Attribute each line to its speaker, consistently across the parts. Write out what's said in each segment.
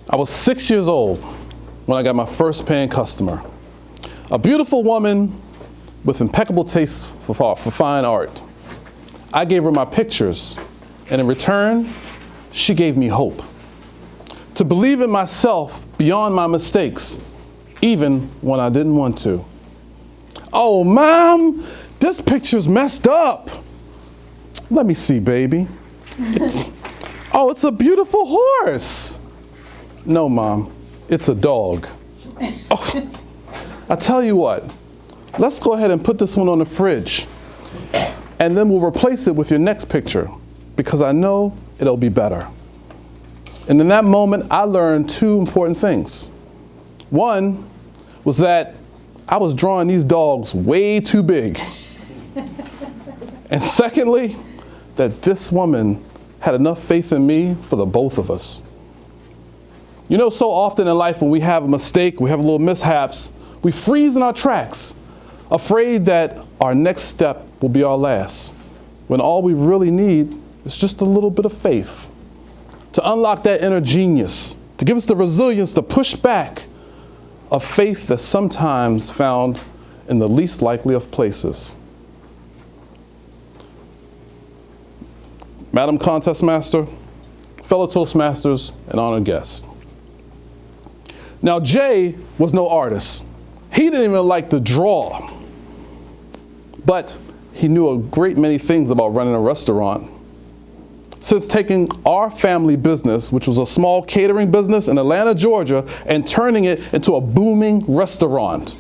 Speaker 1: I was 6 years old when I got my first paying customer. A beautiful woman with impeccable taste for fine art. I gave her my pictures, and in return, she gave me hope. To believe in myself beyond my mistakes, even when I didn't want to. Oh, Mom, this picture's messed up. Let me see, baby. It's a beautiful horse. No, Mom, it's a dog. Oh, I tell you what, let's go ahead and put this one on the fridge, and then we'll replace it with your next picture, because I know it'll be better. And in that moment, I learned two important things. One was that I was drawing these dogs way too big. And secondly, that this woman had enough faith in me for the both of us. You know, so often in life when we have a mistake, we have a little mishaps, we freeze in our tracks, afraid that our next step will be our last, when all we really need is just a little bit of faith to unlock that inner genius, to give us the resilience to push back, a faith that's sometimes found in the least likely of places. Madam Contest Master, fellow Toastmasters, and honored guests. Now, Jay was no artist. He didn't even like to draw, but he knew a great many things about running a restaurant. Since taking our family business, which was a small catering business in Atlanta, Georgia, and turning it into a booming restaurant.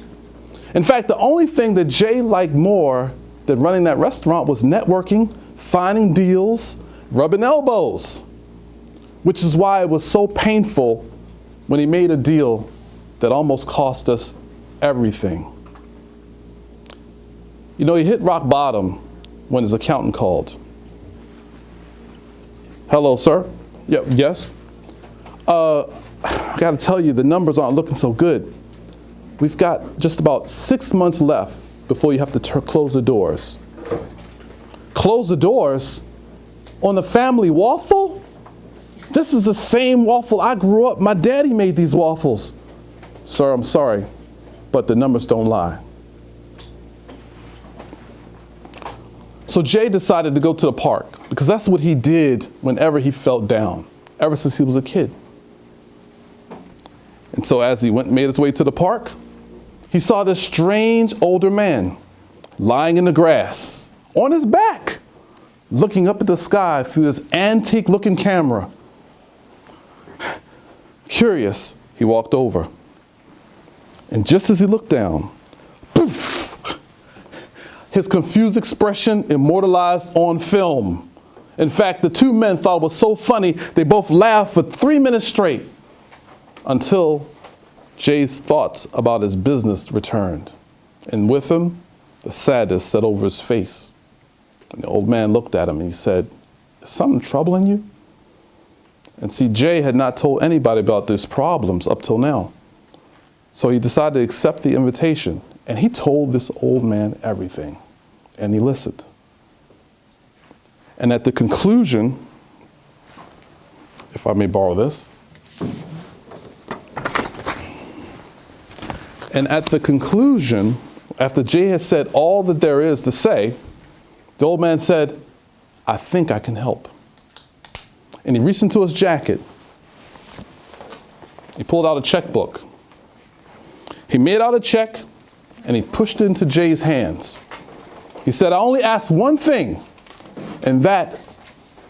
Speaker 1: In fact, the only thing that Jay liked more than running that restaurant was networking, finding deals, rubbing elbows, which is why it was so painful when he made a deal that almost cost us everything. You know, he hit rock bottom when his accountant called. Hello, sir. Yeah, yes. I gotta tell you, the numbers aren't looking so good. We've got just about 6 months left before you have to close the doors. Close the doors on the family waffle? This is the same waffle I grew up. My daddy made these waffles. Sir, I'm sorry, but the numbers don't lie. So Jay decided to go to the park because that's what he did whenever he felt down, ever since he was a kid. And so as he made his way to the park, he saw this strange older man lying in the grass on his back, looking up at the sky through this antique looking camera. Curious, he walked over. And just as he looked down, poof, his confused expression immortalized on film. In fact, the two men thought it was so funny, they both laughed for 3 minutes straight until Jay's thoughts about his business returned. And with him, the sadness set over his face. And the old man looked at him and he said, "Is something troubling you?" And see, Jay had not told anybody about these problems up till now. So he decided to accept the invitation, and he told this old man everything, and he listened. And at the conclusion, if I may borrow this, and at the conclusion, after Jay had said all that there is to say, the old man said, "I think I can help." And he reached into his jacket. He pulled out a checkbook. He made out a check and he pushed it into Jay's hands. He said, "I only ask one thing, and that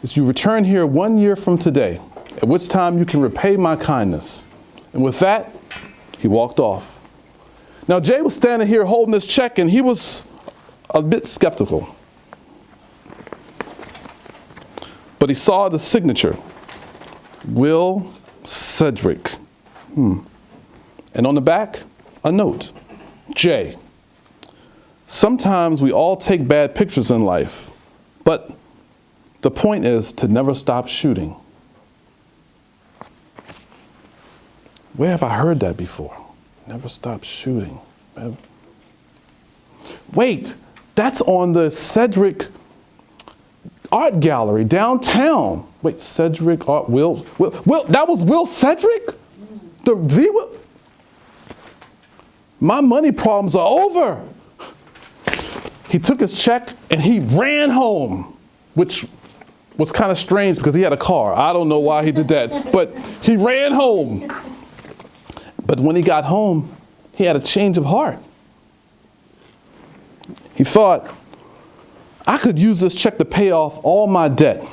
Speaker 1: is you return here 1 year from today, at which time you can repay my kindness." And with that, he walked off. Now Jay was standing here holding this check and he was a bit skeptical. But he saw the signature, Will Cedric. And on the back, a note, Jay, sometimes we all take bad pictures in life, but the point is to never stop shooting. Where have I heard that before? Never stop shooting. Wait, that's on the Cedric Art Gallery downtown. Wait, Cedric Art, Will, that was Will Cedric? My money problems are over. He took his check and he ran home, which was kind of strange because he had a car. I don't know why he did that, but he ran home. But when he got home, he had a change of heart. He thought, I could use this check to pay off all my debt,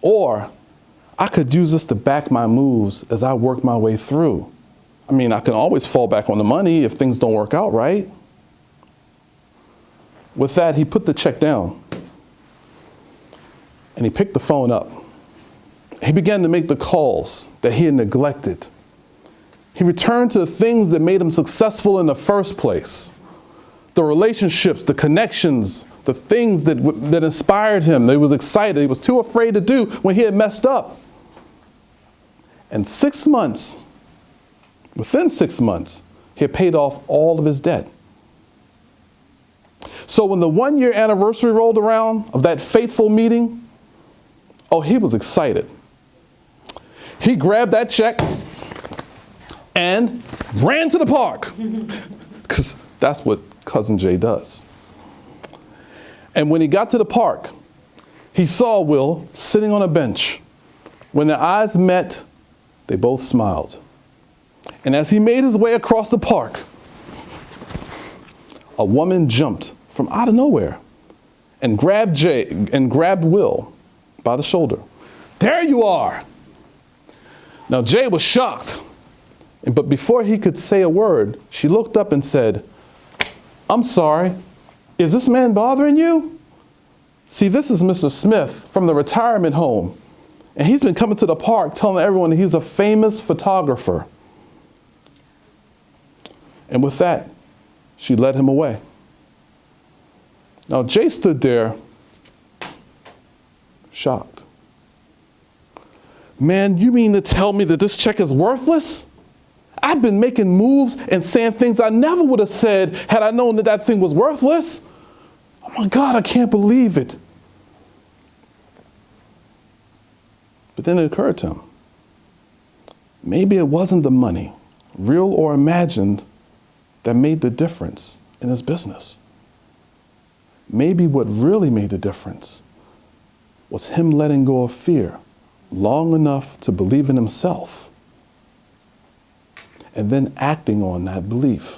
Speaker 1: or I could use this to back my moves as I work my way through. I mean, I can always fall back on the money if things don't work out, right? With that, he put the check down and he picked the phone up. He began to make the calls that he had neglected. He returned to the things that made him successful in the first place. The relationships, the connections, the things that inspired him, that he was excited, he was too afraid to do when he had messed up. And 6 months, within 6 months, he had paid off all of his debt. So when the 1-year anniversary rolled around of that fateful meeting, oh, he was excited. He grabbed that check and ran to the park, because that's what Cousin Jay does. And when he got to the park, he saw Will sitting on a bench. When their eyes met, they both smiled. And as he made his way across the park, a woman jumped from out of nowhere and grabbed Will by the shoulder. There you are. Now Jay was shocked, but before he could say a word, she looked up and said, I'm sorry, is this man bothering you? See, this is Mr. Smith from the retirement home, and he's been coming to the park telling everyone that he's a famous photographer. And with that, she led him away. Now, Jay stood there, shocked. Man, you mean to tell me that this check is worthless? I've been making moves and saying things I never would have said had I known that that thing was worthless. Oh my God, I can't believe it. But then it occurred to him, maybe it wasn't the money, real or imagined, that made the difference in his business. Maybe what really made the difference was him letting go of fear long enough to believe in himself and then acting on that belief.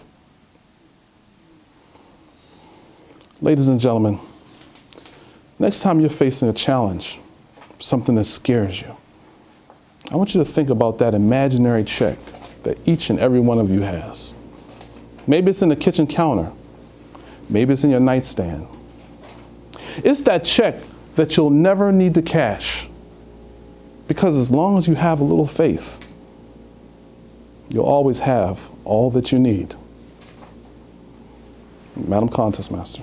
Speaker 1: Ladies and gentlemen, next time you're facing a challenge, something that scares you, I want you to think about that imaginary check that each and every one of you has. Maybe it's in the kitchen counter. Maybe it's in your nightstand. It's that check that you'll never need to cash, because as long as you have a little faith, you'll always have all that you need. Madam Contest Master.